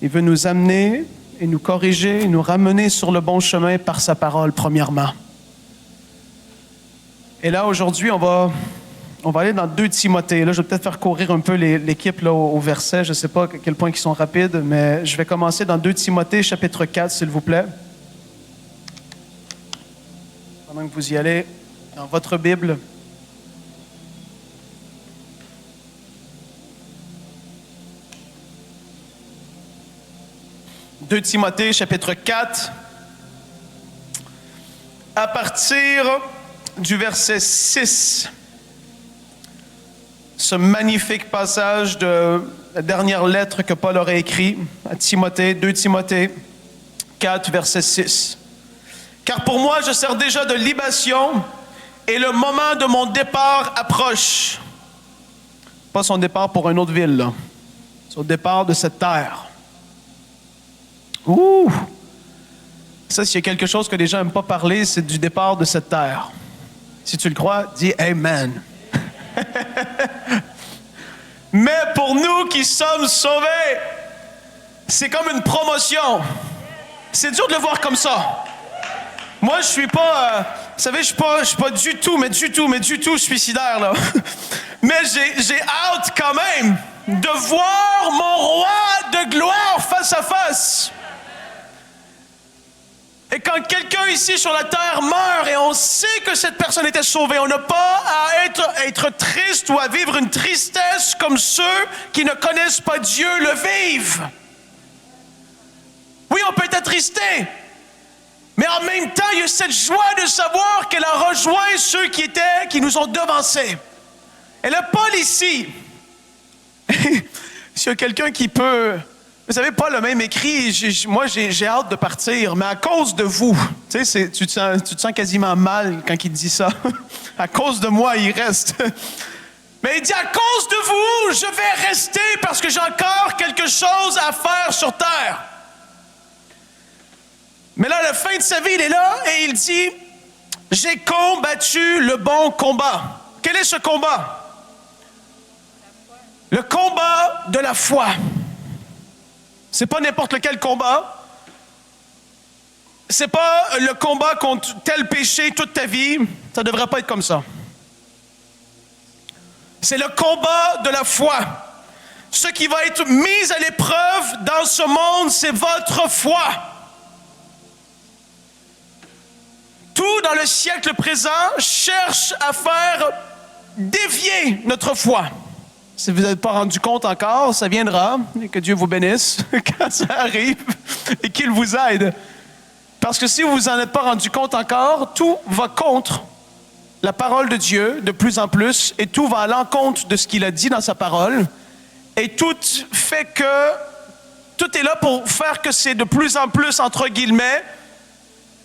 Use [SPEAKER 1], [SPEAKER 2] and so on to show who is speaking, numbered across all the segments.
[SPEAKER 1] Il veut nous amener et nous corriger et nous ramener sur le bon chemin par sa parole, premièrement. Et là, aujourd'hui, on va aller dans 2 Timothée. Là, je vais peut-être faire courir un peu l'équipe là, au verset. Je ne sais pas à quel point ils sont rapides, mais je vais commencer dans 2 Timothée, chapitre 4, s'il vous plaît. Pendant que vous y allez, dans votre Bible. « 2 Timothée, chapitre 4, à partir du verset 6. Ce magnifique passage de la dernière lettre que Paul aurait écrit à Timothée, 2 Timothée 4, verset 6. « Car pour moi, je sers déjà de libation et le moment de mon départ approche. » Pas son départ pour une autre ville, là. Son départ de cette terre. Ouh! Ça, s'il y a quelque chose que les gens n'aiment pas parler, c'est du départ de cette terre. Si tu le crois, dis Amen. Mais pour nous qui sommes sauvés, c'est comme une promotion. C'est dur de le voir comme ça. Moi, je suis pas... vous savez, je suis pas du tout suicidaire, là. Mais j'ai hâte quand même de voir mon roi de gloire face à face. Et quand quelqu'un ici sur la terre meurt et on sait que cette personne était sauvée, on n'a pas à être triste ou à vivre une tristesse comme ceux qui ne connaissent pas Dieu le vivent. Oui, on peut être attristé, mais en même temps, il y a cette joie de savoir qu'elle a rejoint ceux qui nous ont devancés. Et là, Paul ici, s'il y a quelqu'un qui peut... Vous savez, Paul a même écrit, moi j'ai hâte de partir, mais à cause de vous, tu sais, tu te sens quasiment mal quand il dit ça. À cause de moi, il reste. Mais il dit, à cause de vous, je vais rester parce que j'ai encore quelque chose à faire sur terre. Mais là, à la fin de sa vie, il est là et il dit, j'ai combattu le bon combat. Quel est ce combat? Le combat de la foi. C'est pas n'importe lequel combat. C'est pas le combat contre tel péché toute ta vie. Ça devrait pas être comme ça. C'est le combat de la foi. Ce qui va être mis à l'épreuve dans ce monde, c'est votre foi. Tout dans le siècle présent cherche à faire dévier notre foi. Si vous n'êtes pas rendu compte encore, ça viendra. Et que Dieu vous bénisse quand ça arrive et qu'il vous aide. Parce que si vous n'en êtes pas rendu compte encore, tout va contre la parole de Dieu de plus en plus et tout va à l'encontre de ce qu'il a dit dans sa parole. Et tout fait que... Tout est là pour faire que c'est de plus en plus, entre guillemets,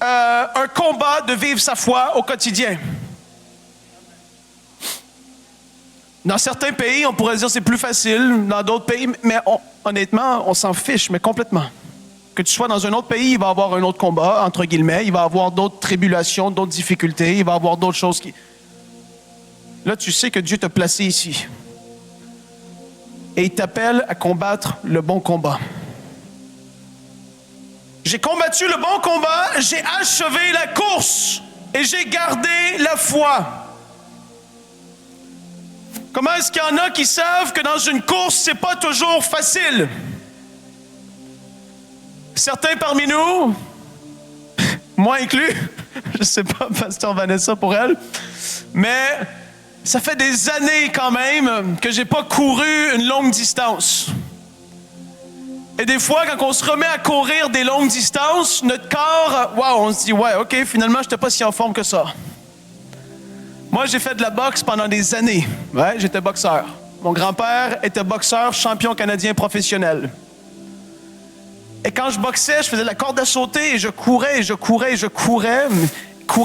[SPEAKER 1] un combat de vivre sa foi au quotidien. Dans certains pays, on pourrait dire que c'est plus facile. Dans d'autres pays, mais honnêtement, on s'en fiche, mais complètement. Que tu sois dans un autre pays, il va y avoir un autre combat, entre guillemets. Il va y avoir d'autres tribulations, d'autres difficultés. Il va y avoir d'autres choses qui... Là, tu sais que Dieu t'a placé ici. Et il t'appelle à combattre le bon combat. J'ai combattu le bon combat, j'ai achevé la course et j'ai gardé la foi. Comment est-ce qu'il y en a qui savent que dans une course, c'est pas toujours facile? Certains parmi nous, moi inclus, je sais pas, pasteur Vanessa pour elle, mais ça fait des années quand même que j'ai pas couru une longue distance. Et des fois, quand on se remet à courir des longues distances, notre corps, on se dit, ouais, ok, finalement, j'étais pas si en forme que ça. Moi, j'ai fait de la boxe pendant des années. Ouais, j'étais boxeur. Mon grand-père était boxeur, champion canadien professionnel. Et quand je boxais, je faisais de la corde à sauter et je courais. Je courais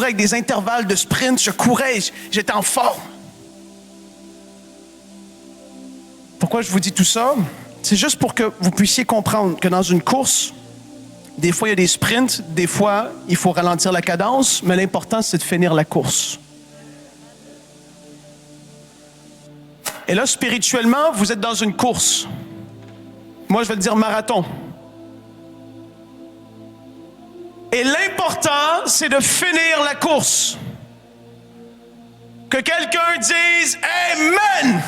[SPEAKER 1] avec des intervalles de sprint. Je courais, j'étais en forme. Pourquoi je vous dis tout ça? C'est juste pour que vous puissiez comprendre que dans une course, des fois, il y a des sprints. Des fois, il faut ralentir la cadence. Mais l'important, c'est de finir la course. Et là, spirituellement, vous êtes dans une course. Moi, je vais le dire marathon. Et l'important, c'est de finir la course. Que quelqu'un dise « Amen ».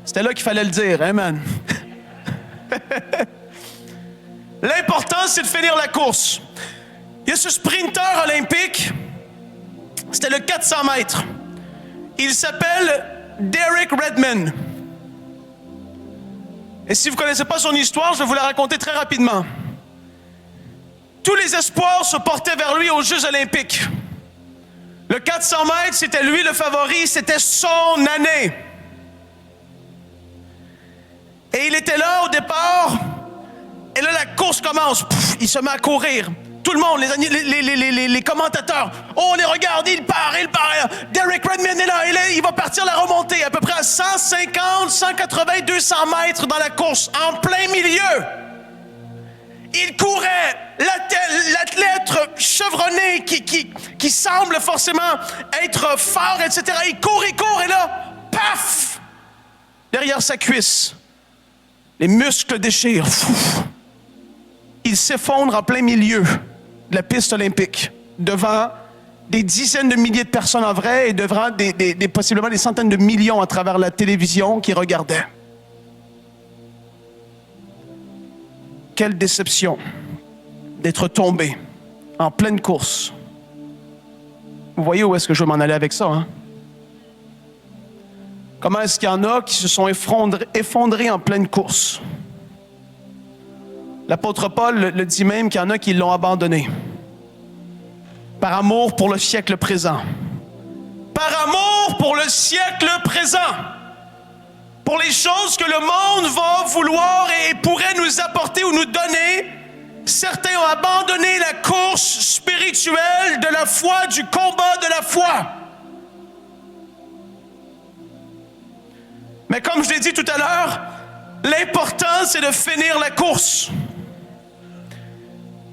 [SPEAKER 1] C'était là qu'il fallait le dire, Amen. L'important, c'est de finir la course. Il y a ce sprinteur olympique, c'était le 400 mètres. Il s'appelle Derek Redmond. Et si vous ne connaissez pas son histoire, je vais vous la raconter très rapidement. Tous les espoirs se portaient vers lui aux Jeux olympiques. Le 400 mètres, c'était lui le favori, c'était son année. Et il était là au départ, et là la course commence. Pouf, il se met à courir. Tout le monde, les commentateurs, oh, on les regarde, il part. Derek Redmond est là, il va partir la remontée, à peu près à 150, 180, 200 mètres dans la course, en plein milieu. Il courait, l'athlète chevronné qui semble forcément être fort, etc. Il court, et là, paf! Derrière sa cuisse, les muscles déchirent. Il s'effondre en plein milieu de la piste olympique, devant des dizaines de milliers de personnes en vrai et devant possiblement des centaines de millions à travers la télévision qui regardaient. Quelle déception d'être tombé en pleine course. Vous voyez où est-ce que je veux m'en aller avec ça, hein? Comment est-ce qu'il y en a qui se sont effondrés en pleine course? L'apôtre Paul le dit même qu'il y en a qui l'ont abandonné. Par amour pour le siècle présent. Par amour pour le siècle présent. Pour les choses que le monde va vouloir et pourrait nous apporter ou nous donner, certains ont abandonné la course spirituelle de la foi, du combat de la foi. Mais comme je l'ai dit tout à l'heure, l'important c'est de finir la course.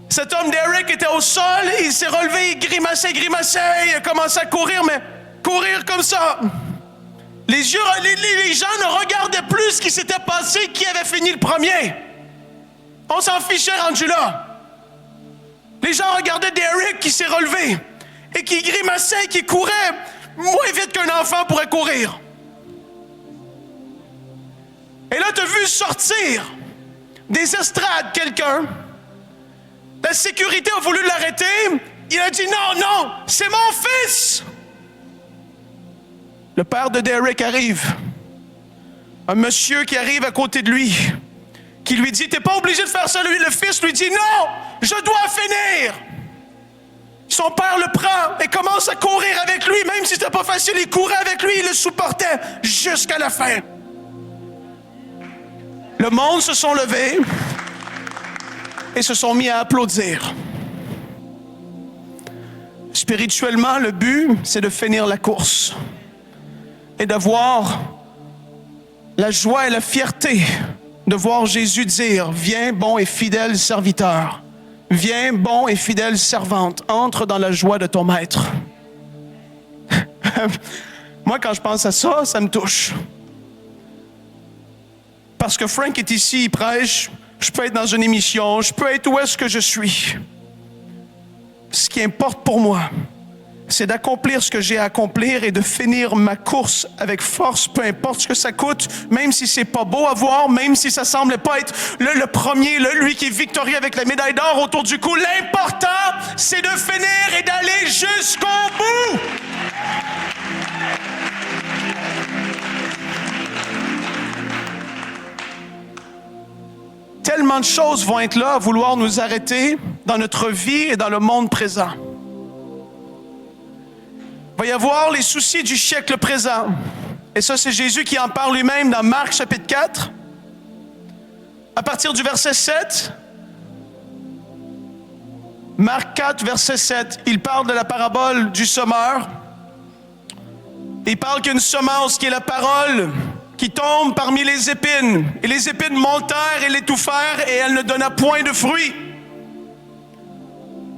[SPEAKER 1] Cet homme Derek était au sol, il s'est relevé, il grimaçait, il a commencé à courir, mais courir comme ça. Les gens ne regardaient plus ce qui s'était passé, qui avait fini le premier. On s'en fichait rendu là. Les gens regardaient Derek qui s'est relevé et qui grimaçait, qui courait moins vite qu'un enfant pourrait courir. Et là, tu as vu sortir des estrades quelqu'un. La sécurité a voulu l'arrêter. Il a dit non, c'est mon fils. Le père de Derek arrive. Un monsieur qui arrive à côté de lui, qui lui dit, t'es pas obligé de faire ça. Le fils lui dit, non, je dois finir. Son père le prend et commence à courir avec lui. Même si c'était pas facile, il courait avec lui, il le supportait jusqu'à la fin. Le monde se sont levés et se sont mis à applaudir. Spirituellement, le but, c'est de finir la course et d'avoir la joie et la fierté de voir Jésus dire « Viens, bon et fidèle serviteur. Viens, bon et fidèle servante. Entre dans la joie de ton maître. » Moi, quand je pense à ça, ça me touche. Parce que Frank est ici, il prêche, je peux être dans une émission, je peux être où est-ce que je suis. Ce qui importe pour moi, c'est d'accomplir ce que j'ai à accomplir et de finir ma course avec force, peu importe ce que ça coûte, même si c'est pas beau à voir, même si ça semble pas être le premier, lui qui est victorieux avec la médaille d'or autour du cou. L'important, c'est de finir et d'aller jusqu'au bout. Tellement de choses vont être là à vouloir nous arrêter dans notre vie et dans le monde présent. Il va y avoir les soucis du siècle présent. Et ça, c'est Jésus qui en parle lui-même dans Marc chapitre 4. À partir du verset 7. Marc 4, verset 7. Il parle de la parabole du semeur. Il parle qu'il y a une semence qui est la parole qui tombe parmi les épines. Et les épines montèrent et l'étouffèrent et elle ne donna point de fruits.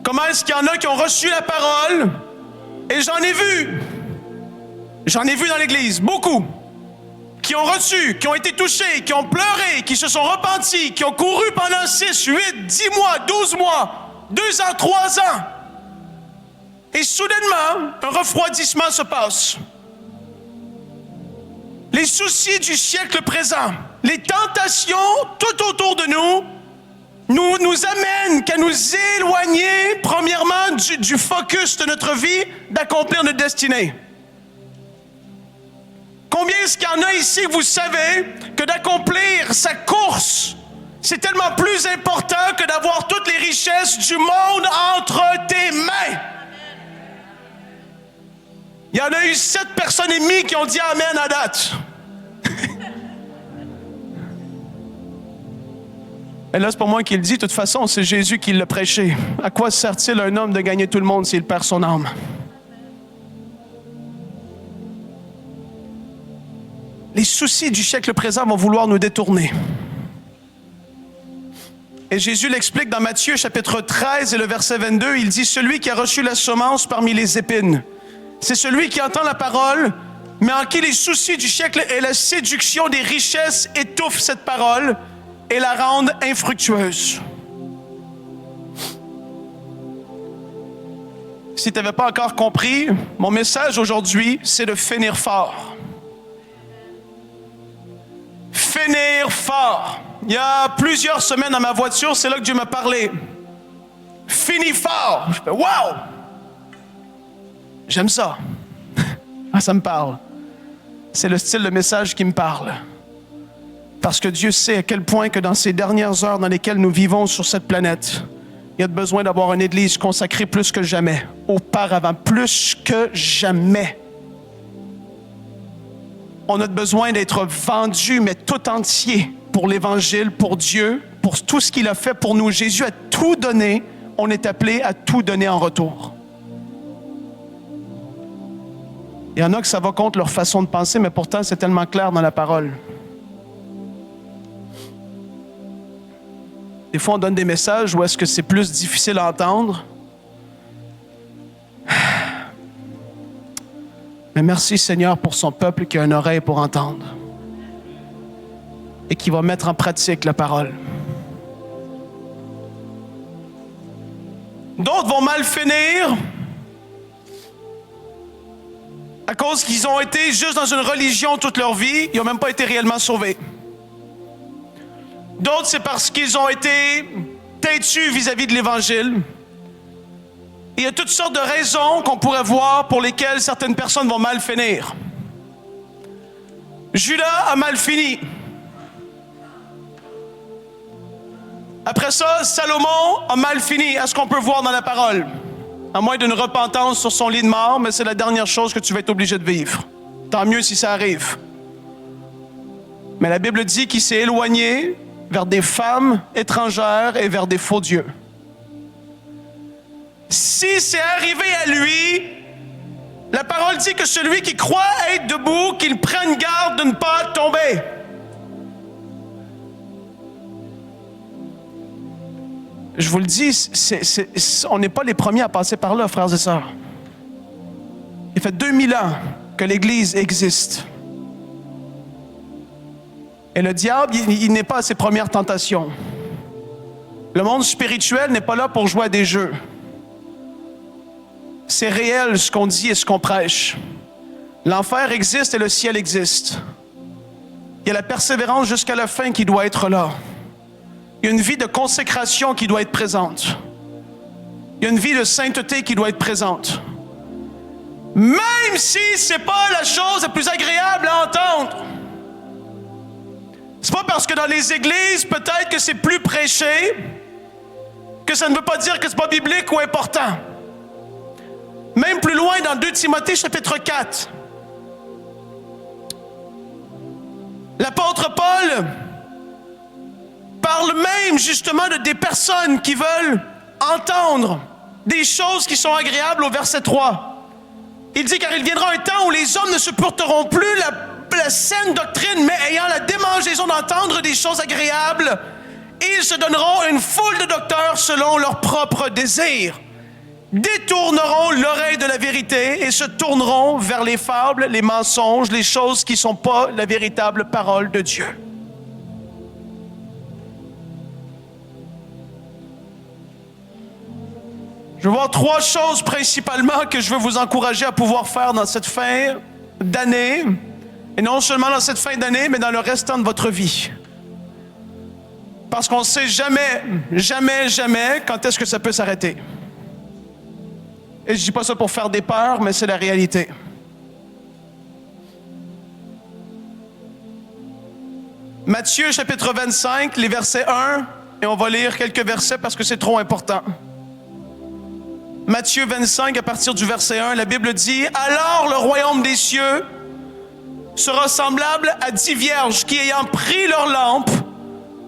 [SPEAKER 1] Comment est-ce qu'il y en a qui ont reçu la parole? Et j'en ai vu dans l'église, beaucoup, qui ont reçu, qui ont été touchés, qui ont pleuré, qui se sont repentis, qui ont couru pendant 6, 8, 10 mois, 12 mois, 2 ans, 3 ans. Et soudainement, un refroidissement se passe. Les soucis du siècle présent, les tentations tout autour de nous amènent qu'à nous éloigner, premièrement, du focus de notre vie, d'accomplir notre destinée. Combien est-ce qu'il y en a ici que vous savez que d'accomplir sa course, c'est tellement plus important que d'avoir toutes les richesses du monde entre tes mains? Il y en a eu 7 personnes et demie qui ont dit Amen à date. Et là, c'est pas moi qui le dis, de toute façon, c'est Jésus qui l'a prêché. À quoi sert-il un homme de gagner tout le monde s'il perd son âme? Les soucis du siècle présent vont vouloir nous détourner. Et Jésus l'explique dans Matthieu, chapitre 13 et le verset 22, il dit « Celui qui a reçu la semence parmi les épines, c'est celui qui entend la parole, mais en qui les soucis du siècle et la séduction des richesses étouffent cette parole et la rendent infructueuse. » Si tu n'avais pas encore compris, mon message aujourd'hui, c'est de finir fort. Finir fort. Il y a plusieurs semaines dans ma voiture, c'est là que Dieu m'a parlé. Finis fort. Je fais wow! J'aime ça. Ah, ça me parle. C'est le style de message qui me parle. Parce que Dieu sait à quel point que dans ces dernières heures dans lesquelles nous vivons sur cette planète, il y a besoin d'avoir une Église consacrée plus que jamais. Auparavant, plus que jamais. On a besoin d'être vendus, mais tout entier, pour l'Évangile, pour Dieu, pour tout ce qu'il a fait pour nous. Jésus a tout donné. On est appelé à tout donner en retour. Il y en a que ça va contre leur façon de penser, mais pourtant, c'est tellement clair dans la parole. Des fois, on donne des messages où est-ce que c'est plus difficile à entendre. Mais merci Seigneur pour son peuple qui a une oreille pour entendre et qui va mettre en pratique la parole. D'autres vont mal finir à cause qu'ils ont été juste dans une religion toute leur vie, ils n'ont même pas été réellement sauvés. D'autres, c'est parce qu'ils ont été têtus vis-à-vis de l'Évangile. Il y a toutes sortes de raisons qu'on pourrait voir pour lesquelles certaines personnes vont mal finir. Judas a mal fini. Après ça, Salomon a mal fini, à ce qu'on peut voir dans la parole. À moins d'une repentance sur son lit de mort, mais c'est la dernière chose que tu vas être obligé de vivre. Tant mieux si ça arrive. Mais la Bible dit qu'il s'est éloigné vers des femmes étrangères et vers des faux dieux. Si c'est arrivé à lui, la parole dit que celui qui croit être debout, qu'il prenne garde de ne pas tomber. Je vous le dis, on n'est pas les premiers à passer par là, frères et sœurs. Il fait 2000 ans que l'Église existe. Et le diable, il n'est pas à ses premières tentations. Le monde spirituel n'est pas là pour jouer à des jeux. C'est réel ce qu'on dit et ce qu'on prêche. L'enfer existe et le ciel existe. Il y a la persévérance jusqu'à la fin qui doit être là. Il y a une vie de consécration qui doit être présente. Il y a une vie de sainteté qui doit être présente. Même si ce n'est pas la chose la plus agréable à entendre. C'est pas parce que dans les églises, peut-être que c'est plus prêché, que ça ne veut pas dire que c'est pas biblique ou important. Même plus loin, dans 2 Timothée, chapitre 4, l'apôtre Paul parle même justement de des personnes qui veulent entendre des choses qui sont agréables au verset 3. Il dit, car il viendra un temps où les hommes ne supporteront plus la saine doctrine, mais ayant la démangeaison d'entendre des choses agréables, ils se donneront une foule de docteurs selon leurs propres désirs. détourneront l'oreille de la vérité et se tourneront vers les fables, les mensonges, les choses qui ne sont pas la véritable parole de Dieu. Je vais voir 3 choses principalement que je veux vous encourager à pouvoir faire dans cette fin d'année. Et non seulement dans cette fin d'année, mais dans le restant de votre vie. Parce qu'on ne sait jamais, jamais, jamais quand est-ce que ça peut s'arrêter. Et je ne dis pas ça pour faire des peurs, mais c'est la réalité. Matthieu chapitre 25, les versets 1, et on va lire quelques versets parce que c'est trop important. Matthieu 25, à partir du verset 1, la Bible dit « Alors le royaume des cieux sera semblable à 10 vierges qui, ayant pris leur lampe,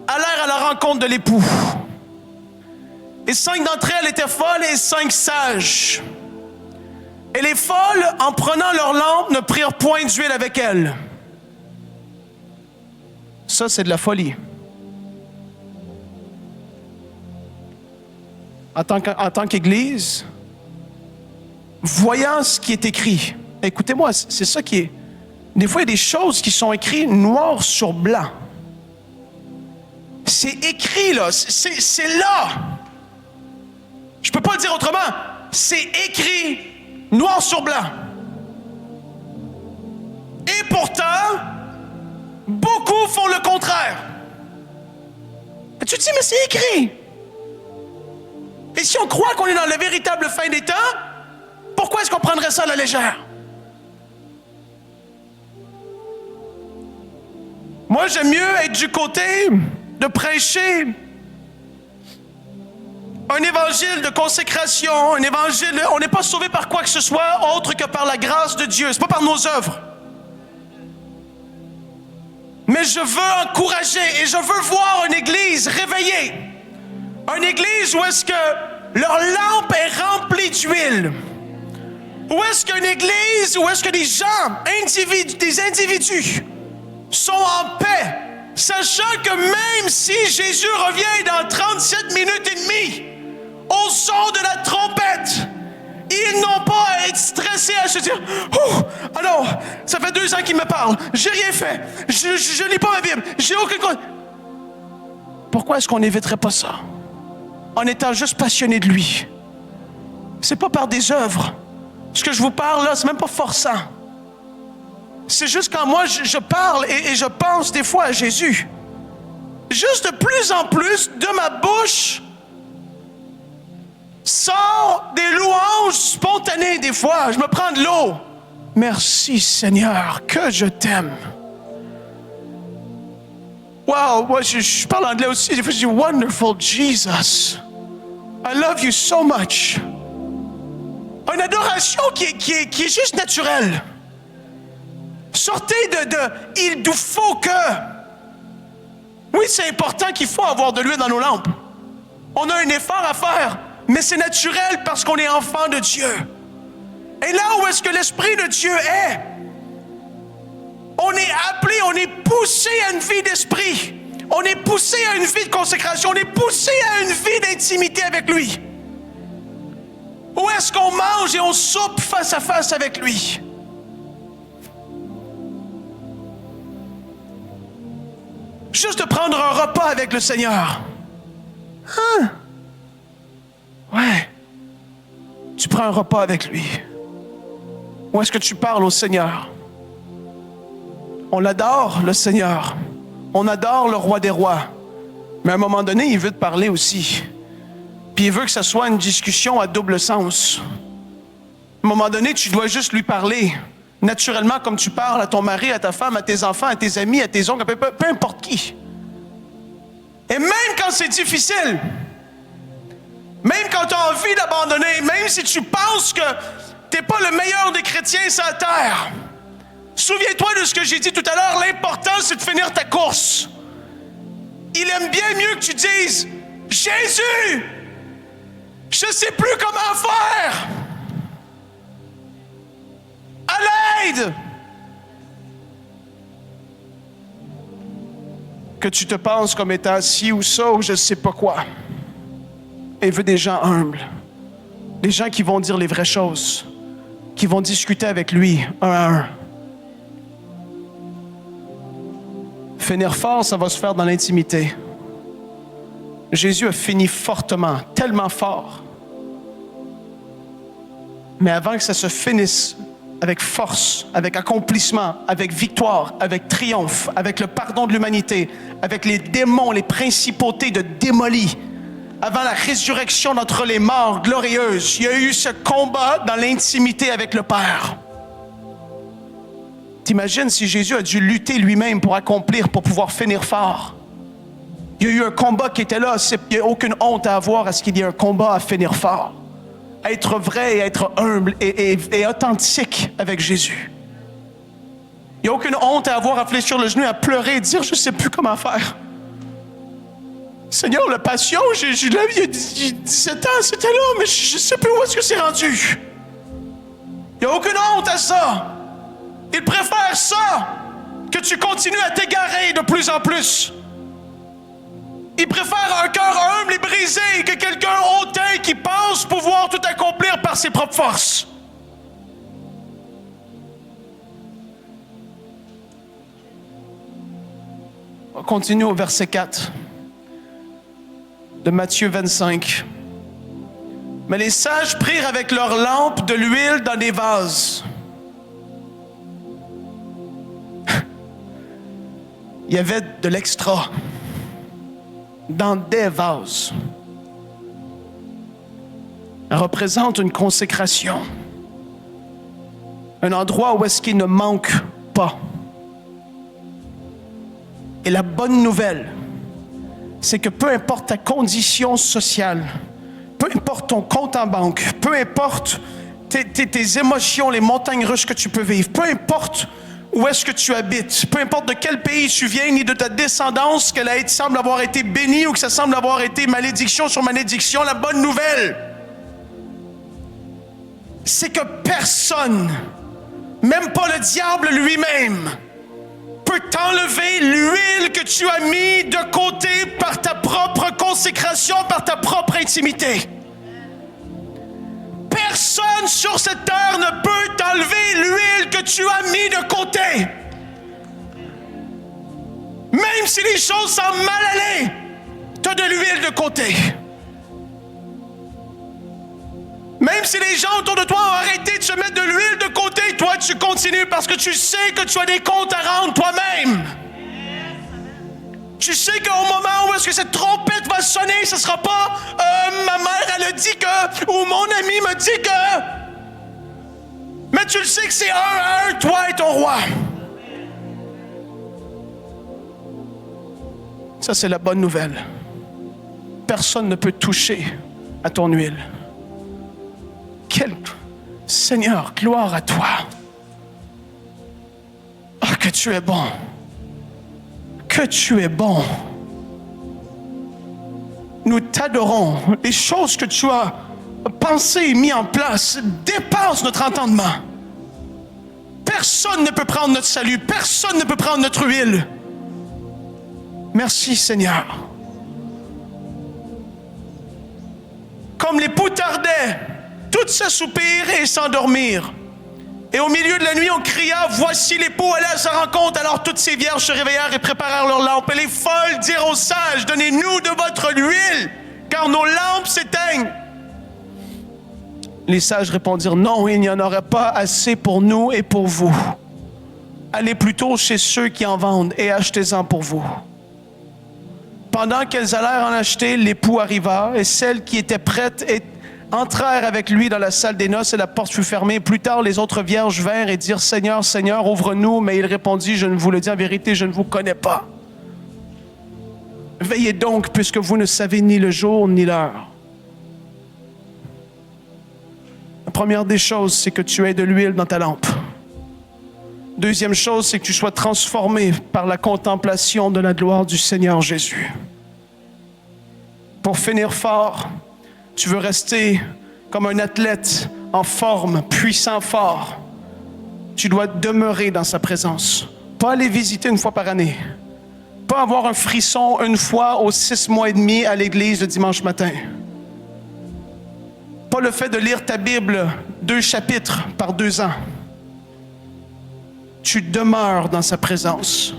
[SPEAKER 1] allèrent à la rencontre de l'époux. Et 5 d'entre elles étaient folles et 5 sages. Et les folles, en prenant leur lampe, ne prirent point d'huile avec elles. » Ça, c'est de la folie. En tant qu'Église, voyant ce qui est écrit, écoutez-moi, c'est ça qui est... Des fois, il y a des choses qui sont écrites noir sur blanc. C'est écrit, là. C'est là. Je ne peux pas le dire autrement. C'est écrit noir sur blanc. Et pourtant, beaucoup font le contraire. Et tu te dis, mais c'est écrit. Et si on croit qu'on est dans la véritable fin des temps, pourquoi est-ce qu'on prendrait ça à la légère? Moi, j'aime mieux être du côté de prêcher un évangile de consécration, un évangile... On n'est pas sauvé par quoi que ce soit autre que par la grâce de Dieu. C'est pas par nos œuvres. Mais je veux encourager et je veux voir une église réveillée. Une église où est-ce que leur lampe est remplie d'huile. Où est-ce qu'une église, où est-ce que des gens, des individus sont en paix, sachant que même si Jésus revient dans 37 minutes et demie, au son de la trompette, ils n'ont pas à être stressés, à se dire « Oh, alors, ça fait 2 ans qu'il me parle, j'ai rien fait, je lis pas ma Bible, j'ai aucune chose. » Pourquoi est-ce qu'on n'éviterait pas ça? En étant juste passionné de lui. C'est pas par des œuvres. Ce que je vous parle là, c'est même pas forçant. C'est juste quand moi je parle et je pense des fois à Jésus. Juste de plus en plus de ma bouche sort des louanges spontanées des fois. Je me prends de l'eau. Merci Seigneur, que je t'aime. Wow, moi je parle anglais aussi. Des fois je dis Wonderful Jesus. I love you so much. Une adoration qui est juste naturelle. Sortez de il nous faut que. Oui, c'est important qu'il faut avoir de l'huile dans nos lampes. On a un effort à faire, mais c'est naturel parce qu'on est enfant de Dieu. Et là où est-ce que l'Esprit de Dieu est, on est appelé, on est poussé à une vie d'esprit. On est poussé à une vie de consécration. On est poussé à une vie d'intimité avec lui. Où est-ce qu'on mange et on soupe face à face avec lui? Juste de prendre un repas avec le Seigneur. Hein? Ouais. Tu prends un repas avec lui. Où est-ce que tu parles au Seigneur? On l'adore, le Seigneur. On adore le roi des rois. Mais à un moment donné, il veut te parler aussi. Puis il veut que ce soit une discussion à double sens. À un moment donné, tu dois juste lui parler. Naturellement, comme tu parles à ton mari, à ta femme, à tes enfants, à tes amis, à tes oncles, peu importe qui. Et même quand c'est difficile, même quand tu as envie d'abandonner, même si tu penses que tu n'es pas le meilleur des chrétiens sur la terre, souviens-toi de ce que j'ai dit tout à l'heure, l'important c'est de finir ta course. Il aime bien mieux que tu dises « Jésus, je ne sais plus comment faire. À l'aide! » Que tu te penses comme étant ci ou ça ou je ne sais pas quoi. Et veut des gens humbles. Des gens qui vont dire les vraies choses, qui vont discuter avec lui, un à un. Finir fort, ça va se faire dans l'intimité. Jésus a fini fortement, tellement fort. Mais avant que ça se finisse avec force, avec accomplissement, avec victoire, avec triomphe, avec le pardon de l'humanité, avec les démons, les principautés de démolis, avant la résurrection d'entre les morts glorieuse, il y a eu ce combat dans l'intimité avec le Père. T'imagines si Jésus a dû lutter lui-même pour accomplir, pour pouvoir finir fort. Il y a eu un combat qui était là. Il n'y a aucune honte à avoir à ce qu'il y ait un combat à finir fort. À être vrai et être humble et authentique avec Jésus. Il n'y a aucune honte à avoir à fléchir le genou, à pleurer et dire « Je ne sais plus comment faire. » Seigneur, la passion, j'ai la vie, il y a 17 ans, c'était là, mais je ne sais plus où est-ce que c'est rendu. Il n'y a aucune honte à ça. Il préfère ça que tu continues à t'égarer de plus en plus. Il préfère un cœur humble et brisé que quelqu'un hautain qui pense pouvoir tout accomplir par ses propres forces. On continue au verset 4 de Matthieu 25. Mais les sages prirent avec leurs lampes de l'huile dans des vases. Il y avait de l'extra dans des vases. Elle représente une consécration. Un endroit où est-ce qu'il ne manque pas. Et la bonne nouvelle, c'est que peu importe ta condition sociale, peu importe ton compte en banque, peu importe tes émotions, les montagnes russes que tu peux vivre, peu importe où est-ce que tu habites, peu importe de quel pays tu viens, ni de ta descendance, qu'elle semble avoir été bénie ou que ça semble avoir été malédiction sur malédiction, la bonne nouvelle, c'est que personne, même pas le diable lui-même, peut t'enlever l'huile que tu as mis de côté par ta propre consécration, par ta propre intimité. Personne sur cette terre ne peut t'enlever l'huile que tu as mis de côté. Même si les choses semblent mal aller, tu as de l'huile de côté. Même si les gens autour de toi ont arrêté de se mettre de l'huile de côté, toi tu continues parce que tu sais que tu as des comptes à rendre toi-même. Tu sais qu'au moment où est-ce que cette trompette va sonner, ce ne sera pas ma mère elle a dit que, ou mon ami m'a dit que. Mais tu le sais que c'est un à un, toi et ton roi. Ça, c'est la bonne nouvelle. Personne ne peut toucher à ton huile. Seigneur, gloire à toi. Ah, que tu es bon. Que tu es bon. Nous t'adorons. Les choses que tu as pensées et mises en place dépassent notre entendement. Personne ne peut prendre notre salut. Personne ne peut prendre notre huile. Merci, Seigneur. Comme l'époux tardait, toutes s'assoupirent et s'endormirent. Et au milieu de la nuit, on cria, voici l'époux allait à sa rencontre. Alors toutes ces vierges se réveillèrent et préparèrent leurs lampes. Et les folles dirent aux sages, donnez-nous de votre huile, car nos lampes s'éteignent. Les sages répondirent, non, il n'y en aurait pas assez pour nous et pour vous. Allez plutôt chez ceux qui en vendent et achetez-en pour vous. Pendant qu'elles allèrent en acheter, l'époux arriva et celles qui étaient prêtes entrèrent avec lui dans la salle des noces et la porte fut fermée. Plus tard, les autres vierges vinrent et dirent, Seigneur, Seigneur, ouvre-nous. Mais il répondit, je ne vous le dis en vérité, je ne vous connais pas. Veillez donc, puisque vous ne savez ni le jour ni l'heure. La première des choses, c'est que tu aies de l'huile dans ta lampe. Deuxième chose, c'est que tu sois transformé par la contemplation de la gloire du Seigneur Jésus. Pour finir fort, tu veux rester comme un athlète en forme, puissant, fort. Tu dois demeurer dans sa présence. Pas aller visiter une fois par année. Pas avoir un frisson une fois aux 6 mois et demi à l'église le dimanche matin. pas le fait de lire ta Bible 2 chapitres par 2 ans. Tu demeures dans sa présence.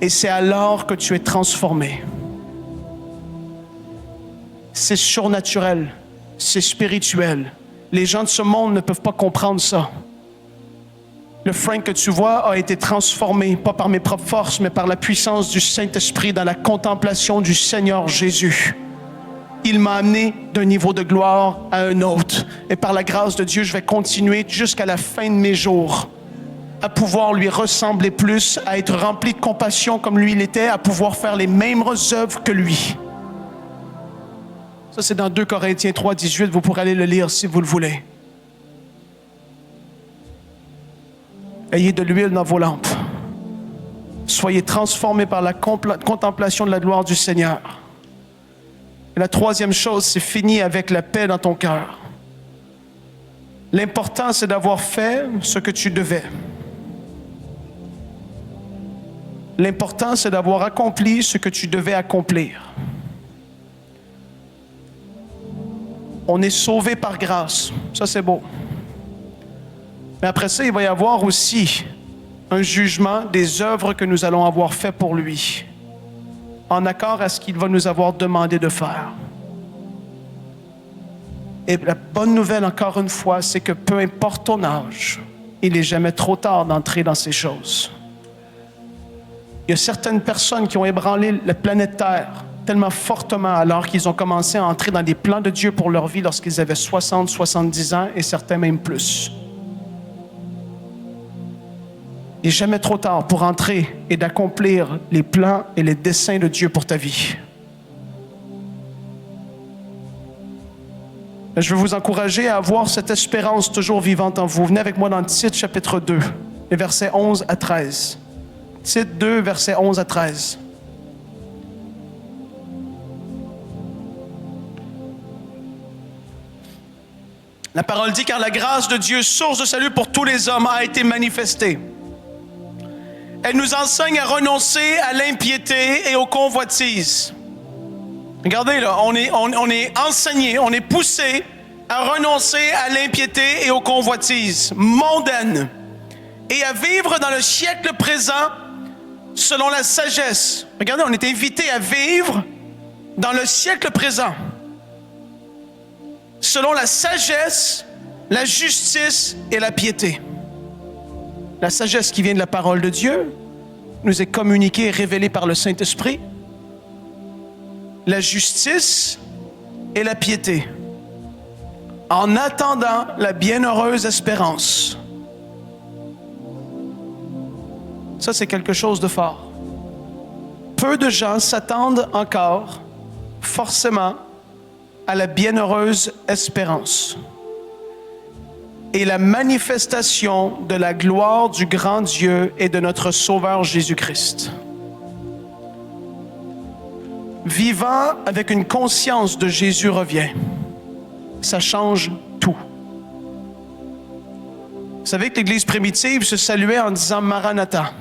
[SPEAKER 1] Et c'est alors que tu es transformé. C'est surnaturel. C'est spirituel. Les gens de ce monde ne peuvent pas comprendre ça. Le Frank que tu vois a été transformé, pas par mes propres forces, mais par la puissance du Saint-Esprit dans la contemplation du Seigneur Jésus. Il m'a amené d'un niveau de gloire à un autre. Et par la grâce de Dieu, je vais continuer jusqu'à la fin de mes jours à pouvoir lui ressembler plus, à être rempli de compassion comme lui l'était, à pouvoir faire les mêmes œuvres que lui. Ça, c'est dans 2 Corinthiens 3, 18. Vous pourrez aller le lire si vous le voulez. Ayez de l'huile dans vos lampes. Soyez transformés par la contemplation de la gloire du Seigneur. Et la troisième chose, c'est fini avec la paix dans ton cœur. L'important, c'est d'avoir fait ce que tu devais. L'important, c'est d'avoir accompli ce que tu devais accomplir. On est sauvé par grâce. Ça, c'est beau. Mais après ça, il va y avoir aussi un jugement des œuvres que nous allons avoir faites pour lui, en accord à ce qu'il va nous avoir demandé de faire. Et la bonne nouvelle, encore une fois, c'est que peu importe ton âge, il n'est jamais trop tard d'entrer dans ces choses. Il y a certaines personnes qui ont ébranlé la planète Terre tellement fortement alors qu'ils ont commencé à entrer dans des plans de Dieu pour leur vie lorsqu'ils avaient 60, 70 ans et certains même plus. Il n'est jamais trop tard pour entrer et d'accomplir les plans et les desseins de Dieu pour ta vie. Je veux vous encourager à avoir cette espérance toujours vivante en vous. Venez avec moi dans Tite chapitre 2, les versets 11 à 13. Tite 2, versets 11 à 13. La parole dit, car la grâce de Dieu, source de salut pour tous les hommes, a été manifestée. Elle nous enseigne à renoncer à l'impiété et aux convoitises. Regardez là, on est enseigné, on est poussé à renoncer à l'impiété et aux convoitises mondaines et à vivre dans le siècle présent selon la sagesse. Regardez, on est invité à vivre dans le siècle présent selon la sagesse, la justice et la piété. La sagesse qui vient de la parole de Dieu nous est communiquée et révélée par le Saint-Esprit. La justice et la piété, en attendant la bienheureuse espérance. Ça, c'est quelque chose de fort. Peu de gens s'attendent encore forcément à la bienheureuse espérance et la manifestation de la gloire du grand Dieu et de notre Sauveur Jésus-Christ. Vivant avec une conscience de Jésus revient, ça change tout. Vous savez que l'Église primitive se saluait en disant Maranatha.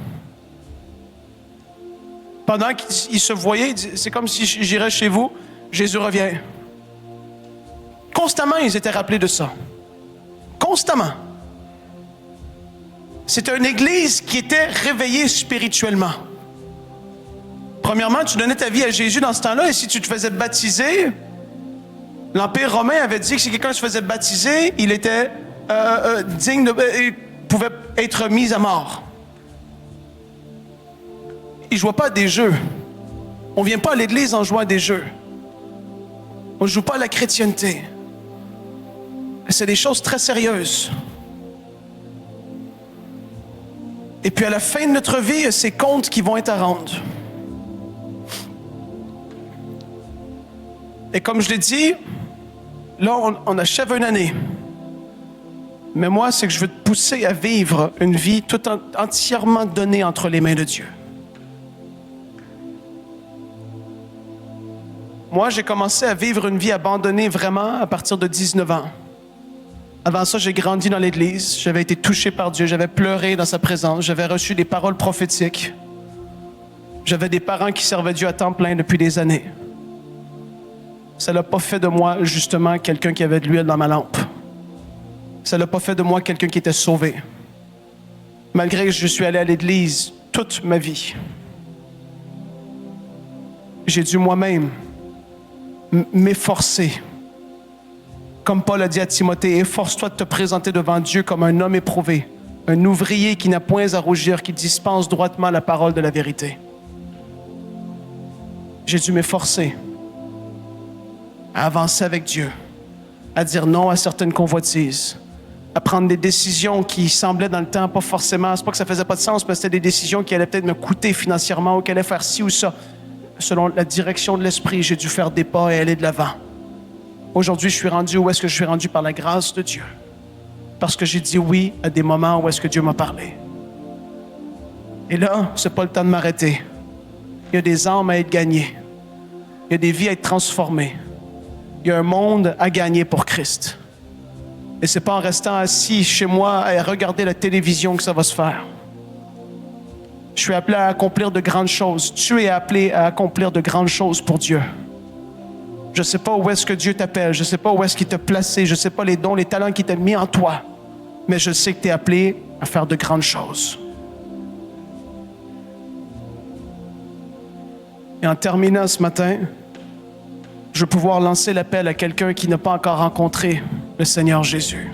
[SPEAKER 1] Pendant qu'ils se voyaient, c'est comme si j'irais chez vous, Jésus revient. Constamment, ils étaient rappelés de ça. Constamment. C'était une Église qui était réveillée spirituellement. Premièrement, tu donnais ta vie à Jésus dans ce temps-là, et si tu te faisais baptiser, l'Empire romain avait dit que si quelqu'un se faisait baptiser, il était digne il pouvait être mis à mort. Ils ne jouaient pas à des jeux. On ne vient pas à l'Église en jouant à des jeux. On ne joue pas à la chrétienté. C'est des choses très sérieuses. Et puis à la fin de notre vie, il y a ces comptes qui vont être à rendre. Et comme je l'ai dit, là, on achève une année. Mais moi, c'est que je veux te pousser à vivre une vie tout entièrement donnée entre les mains de Dieu. Moi, j'ai commencé à vivre une vie abandonnée vraiment à partir de 19 ans. Avant ça, j'ai grandi dans l'Église. J'avais été touché par Dieu. J'avais pleuré dans sa présence. J'avais reçu des paroles prophétiques. J'avais des parents qui servaient Dieu à temps plein depuis des années. ça l'a pas fait de moi, justement, quelqu'un qui avait de l'huile dans ma lampe. Ça l'a pas fait de moi quelqu'un qui était sauvé. Malgré que je suis allé à l'église toute ma vie, j'ai dû moi-même m'efforcer. Comme Paul a dit à Timothée, efforce-toi de te présenter devant Dieu comme un homme éprouvé, un ouvrier qui n'a point à rougir, qui dispense droitement la parole de la vérité. J'ai dû m'efforcer à avancer avec Dieu, à dire non à certaines convoitises, à prendre des décisions qui semblaient dans le temps pas forcément, c'est pas que ça faisait pas de sens, mais c'était des décisions qui allaient peut-être me coûter financièrement ou qui allaient faire ci ou ça. Selon la direction de l'Esprit, j'ai dû faire des pas et aller de l'avant. Aujourd'hui, je suis rendu où est-ce que je suis rendu par la grâce de Dieu? Parce que j'ai dit oui à des moments où est-ce que Dieu m'a parlé. Et là, c'est pas le temps de m'arrêter. Il y a des âmes à être gagnées. Il y a des vies à être transformées. Il y a un monde à gagner pour Christ. Et c'est pas en restant assis chez moi à regarder la télévision que ça va se faire. Je suis appelé à accomplir de grandes choses. Tu es appelé à accomplir de grandes choses pour Dieu. Je ne sais pas où est-ce que Dieu t'appelle. Je ne sais pas où est-ce qu'il t'a placé. Je ne sais pas les dons, les talents qu'il t'a mis en toi. Mais je sais que tu es appelé à faire de grandes choses. Et en terminant ce matin, je vais pouvoir lancer l'appel à quelqu'un qui n'a pas encore rencontré le Seigneur Jésus.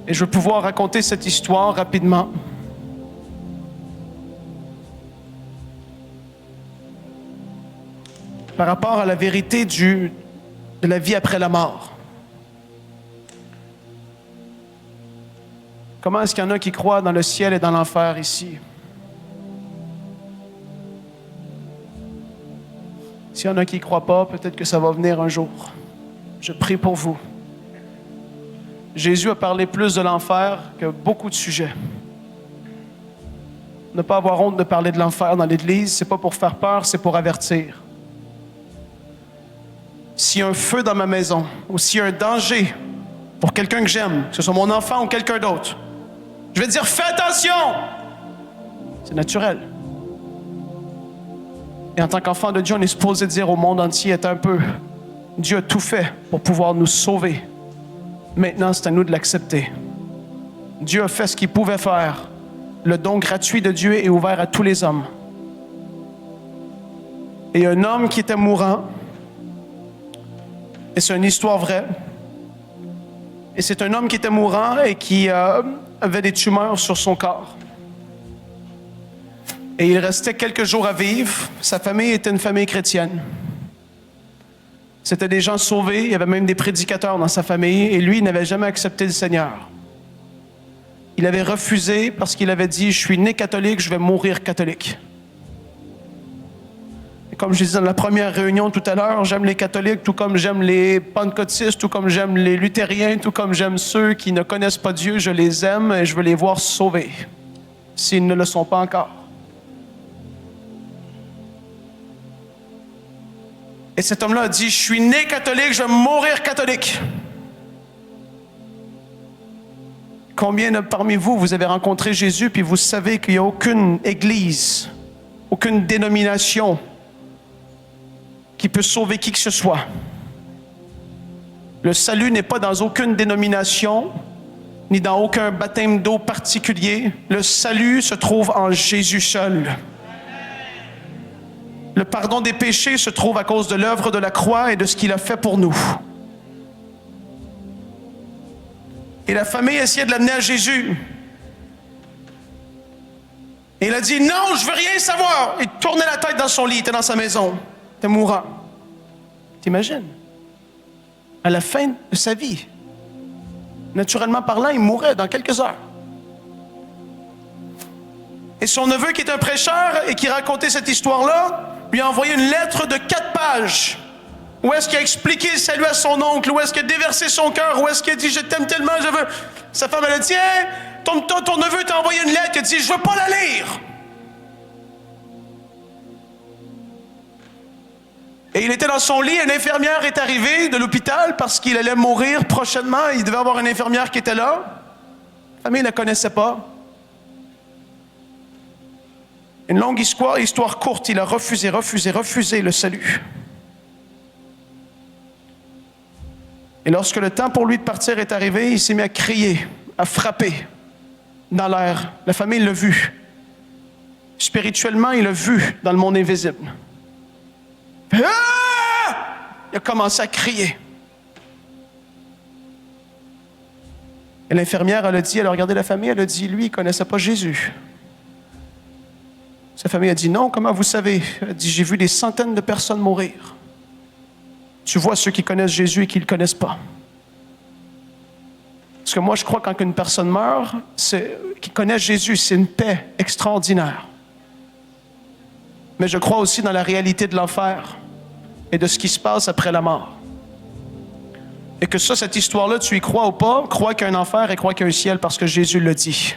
[SPEAKER 1] Et je vais pouvoir raconter cette histoire rapidement. Par rapport à la vérité de la vie après la mort. Comment est-ce qu'il y en a qui croient dans le ciel et dans l'enfer ici? S'il y en a qui ne croient pas, peut-être que ça va venir un jour. Je prie pour vous. Jésus a parlé plus de l'enfer que beaucoup de sujets. Ne pas avoir honte de parler de l'enfer dans l'Église, c'est pas pour faire peur, c'est pour avertir. S'il y a un feu dans ma maison, ou s'il y a un danger pour quelqu'un que j'aime, que ce soit mon enfant ou quelqu'un d'autre, je vais dire, fais attention! C'est naturel. Et en tant qu'enfant de Dieu, on est supposé dire au monde entier, attends un peu, Dieu a tout fait pour pouvoir nous sauver. Maintenant, c'est à nous de l'accepter. Dieu a fait ce qu'il pouvait faire. Le don gratuit de Dieu est ouvert à tous les hommes. Et un homme qui était mourant, et c'est une histoire vraie, et c'est un homme qui était mourant et qui avait des tumeurs sur son corps. Et il restait quelques jours à vivre. Sa famille était une famille chrétienne. C'était des gens sauvés. Il y avait même des prédicateurs dans sa famille. Et lui, il n'avait jamais accepté le Seigneur. Il avait refusé parce qu'il avait dit, je suis né catholique, je vais mourir catholique. Et comme je disais dans la première réunion tout à l'heure, j'aime les catholiques, tout comme j'aime les pentecôtistes, tout comme j'aime les luthériens, tout comme j'aime ceux qui ne connaissent pas Dieu. Je les aime et je veux les voir sauvés, s'ils ne le sont pas encore. Et cet homme-là a dit, je suis né catholique, je vais mourir catholique. Combien de parmi vous, vous avez rencontré Jésus puis vous savez qu'il n'y a aucune église, aucune dénomination qui peut sauver qui que ce soit? Le salut n'est pas dans aucune dénomination, ni dans aucun baptême d'eau particulier. Le salut se trouve en Jésus seul. Le pardon des péchés se trouve à cause de l'œuvre de la croix et de ce qu'il a fait pour nous. Et la famille essayait de l'amener à Jésus. Et il a dit, non, je veux rien savoir. Il tournait la tête dans son lit, il était dans sa maison. Il était mourant. T'imagines? À la fin de sa vie, naturellement parlant, il mourrait dans quelques heures. Et son neveu, qui est un prêcheur et qui racontait cette histoire-là, lui a envoyé une lettre de 4 pages. Où est-ce qu'il a expliqué le salut à son oncle? Où est-ce qu'il a déversé son cœur? Où est-ce qu'il a dit, je t'aime tellement, je veux... Sa femme, elle a dit, hey, ton neveu t'a envoyé une lettre. Il a dit, je veux pas la lire. Et il était dans son lit, une infirmière est arrivée de l'hôpital parce qu'il allait mourir prochainement. Il devait avoir une infirmière qui était là. La famille ne la connaissait pas. Une longue histoire courte, il a refusé le salut. Et lorsque le temps pour lui de partir est arrivé, il s'est mis à crier, à frapper dans l'air. La famille l'a vu. Spirituellement, il l'a vu dans le monde invisible. Ah! Il a commencé à crier. Et l'infirmière, elle a regardé la famille, elle a dit, lui, il ne connaissait pas Jésus. Sa famille a dit, non, comment vous savez? Elle a dit, j'ai vu des centaines de personnes mourir. Tu vois ceux qui connaissent Jésus et qui ne le connaissent pas. Parce que moi, je crois que quand une personne meurt, qui connaît Jésus, c'est une paix extraordinaire. Mais je crois aussi dans la réalité de l'enfer et de ce qui se passe après la mort. Et que ça, cette histoire-là, tu y crois ou pas, crois qu'il y a un enfer et crois qu'il y a un ciel parce que Jésus le dit.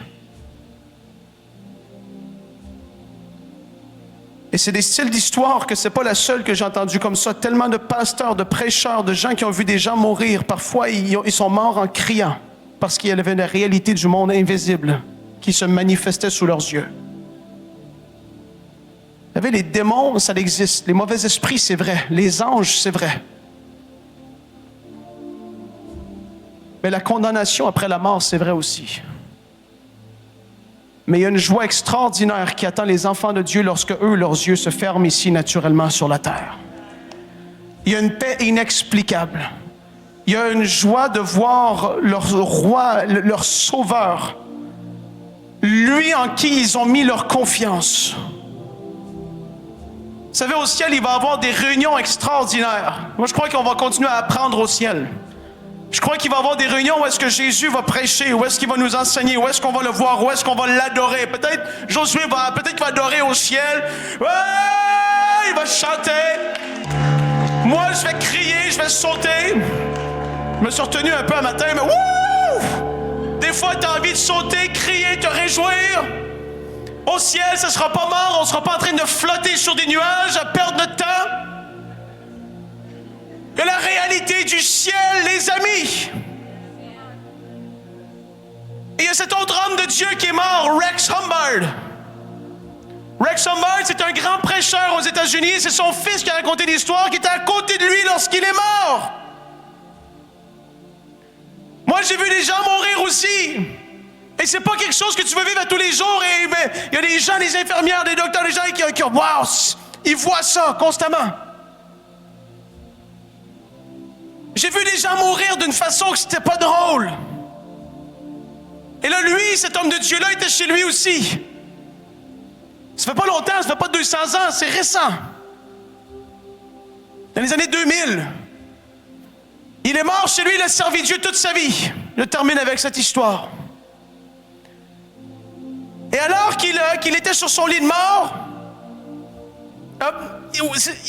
[SPEAKER 1] Et c'est des styles d'histoire que c'est pas la seule que j'ai entendue comme ça. Tellement de pasteurs, de prêcheurs, de gens qui ont vu des gens mourir. Parfois, ils sont morts en criant parce qu'il y avait la réalité du monde invisible qui se manifestait sous leurs yeux. Vous savez, les démons, ça existe. Les mauvais esprits, c'est vrai. Les anges, c'est vrai. Mais la condamnation après la mort, c'est vrai aussi. Mais il y a une joie extraordinaire qui attend les enfants de Dieu lorsque eux, leurs yeux se ferment ici naturellement sur la terre. Il y a une paix inexplicable. Il y a une joie de voir leur roi, leur sauveur, lui en qui ils ont mis leur confiance. Vous savez, au ciel, il va y avoir des réunions extraordinaires. Moi, je crois qu'on va continuer à apprendre au ciel. Je crois qu'il va y avoir des réunions où est-ce que Jésus va prêcher, où est-ce qu'il va nous enseigner, où est-ce qu'on va le voir, où est-ce qu'on va l'adorer. Peut-être Josué peut-être qu'il va adorer au ciel. Ouais, il va chanter. Moi, je vais crier, je vais sauter. Je me suis retenu un peu un matin, mais wouh! Des fois, tu as envie de sauter, crier, te réjouir. Au ciel, ça ne sera pas mort, on ne sera pas en train de flotter sur des nuages, à perdre notre temps. Et la réalité du ciel, les amis. Et il y a cet autre homme de Dieu qui est mort, Rex Humbard. Rex Humbard, c'est un grand prêcheur aux États-Unis. C'est son fils qui a raconté l'histoire, qui était à côté de lui lorsqu'il est mort. Moi, j'ai vu des gens mourir aussi. Et c'est pas quelque chose que tu veux vivre à tous les jours. Et il y a des gens, des infirmières, des docteurs, des gens qui wow, ils voient ça constamment. J'ai vu des gens mourir d'une façon que c'était pas drôle. Et là, lui, cet homme de Dieu-là, était chez lui aussi. Ça fait pas longtemps, ça fait pas 200 ans, c'est récent. Dans les années 2000. Il est mort chez lui, il a servi Dieu toute sa vie. Je termine avec cette histoire. Et alors qu'il était sur son lit de mort,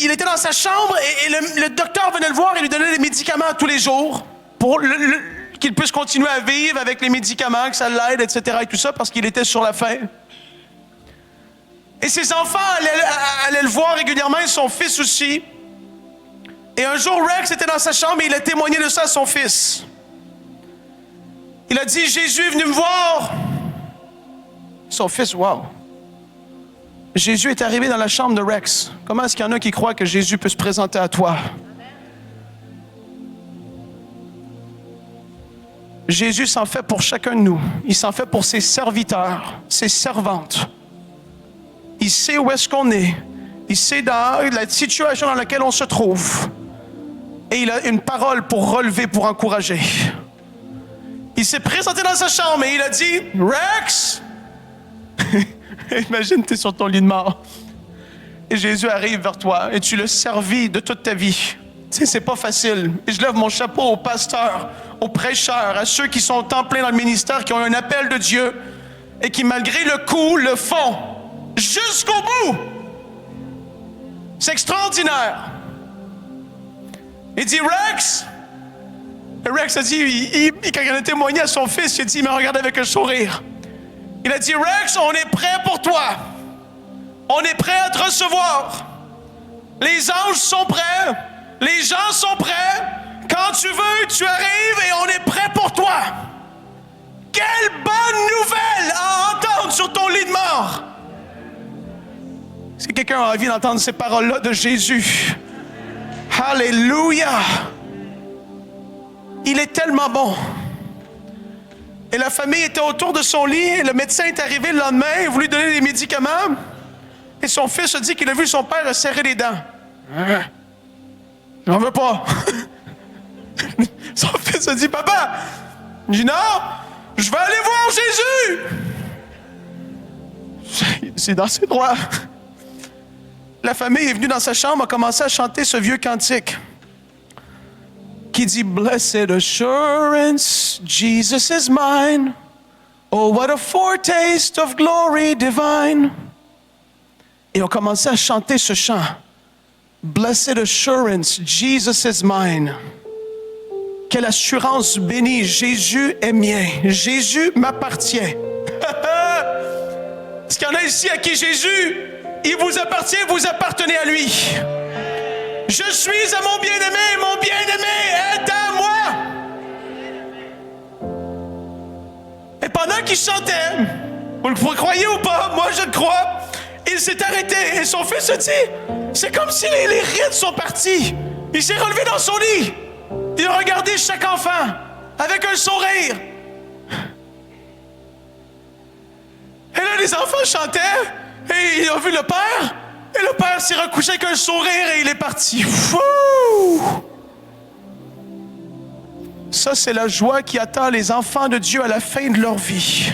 [SPEAKER 1] il était dans sa chambre et le docteur venait le voir et lui donnait des médicaments tous les jours pour qu'il puisse continuer à vivre avec les médicaments, que ça l'aide, etc. et tout ça, parce qu'il était sur la fin. Et ses enfants allaient le voir régulièrement, et son fils aussi. Et un jour, Rex était dans sa chambre et il a témoigné de ça à son fils. Il a dit, Jésus est venu me voir. Son fils, wow. Jésus est arrivé dans la chambre de Rex. Comment est-ce qu'il y en a qui croient que Jésus peut se présenter à toi? Jésus s'en fait pour chacun de nous. Il s'en fait pour ses serviteurs, ses servantes. Il sait où est-ce qu'on est. Il sait dans la situation dans laquelle on se trouve. Et il a une parole pour relever, pour encourager. Il s'est présenté dans sa chambre et il a dit, Rex! Imagine, tu es sur ton lit de mort. Et Jésus arrive vers toi et tu l'as servi de toute ta vie. Tu sais, c'est pas facile. Et je lève mon chapeau aux pasteurs, aux prêcheurs, à ceux qui sont en plein dans le ministère, qui ont un appel de Dieu et qui, malgré le coup, le font jusqu'au bout. C'est extraordinaire. Il dit, Rex! Et Rex a dit, quand il a témoigné à son fils, il a dit, il m'a regardé avec un sourire. Il a dit, Rex, on est prêt pour toi. On est prêt à te recevoir. Les anges sont prêts. Les gens sont prêts. Quand tu veux, tu arrives et on est prêt pour toi. Quelle bonne nouvelle à entendre sur ton lit de mort. quelqu'un a envie d'entendre ces paroles-là de Jésus? Alléluia! Il est tellement bon. Et la famille était autour de son lit, et le médecin est arrivé le lendemain, il a voulu donner des médicaments, et son fils a dit qu'il a vu son père serrer les dents. J'en veux pas. Son fils a dit, papa, il dit non, je vais aller voir Jésus. C'est dans ses droits. La famille est venue dans sa chambre, a commencé à chanter ce vieux cantique qui dit Blessed assurance, Jesus is mine. Oh, what a foretaste of glory divine. Et on commençait à chanter ce chant. Blessed assurance, Jesus is mine. Quelle assurance bénie, Jésus est mien. Jésus m'appartient. Est-ce qu'il y en a ici à qui Jésus, il vous appartient, vous appartenez à lui? Je suis à mon bien-aimé est à moi. Et pendant qu'il chantait, vous le croyez ou pas, moi je le crois, il s'est arrêté et son fils a dit, c'est comme si les rides sont partis. Il s'est relevé dans son lit. Il a regardé chaque enfant avec un sourire. Et là, les enfants chantaient et ils ont vu le père. Et le père s'est recouché avec un sourire et il est parti. Fou! Ça, c'est la joie qui attend les enfants de Dieu à la fin de leur vie.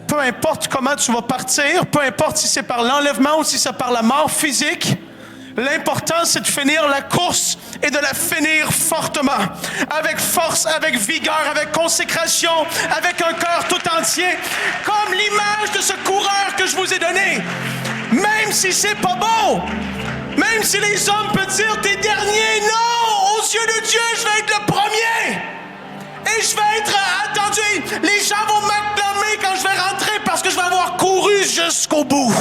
[SPEAKER 1] Peu importe comment tu vas partir, peu importe si c'est par l'enlèvement ou si c'est par la mort physique, l'important, c'est de finir la course et de la finir fortement, avec force, avec vigueur, avec consécration, avec un cœur tout entier, comme l'image de ce coureur que je vous ai donné. Même si c'est pas beau, même si les hommes peuvent dire t'es dernier, non, aux yeux de Dieu, je vais être le premier. Et je vais être attendu. Les gens vont m'acclamer quand je vais rentrer parce que je vais avoir couru jusqu'au bout.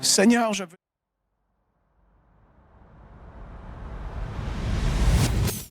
[SPEAKER 1] Seigneur, je veux...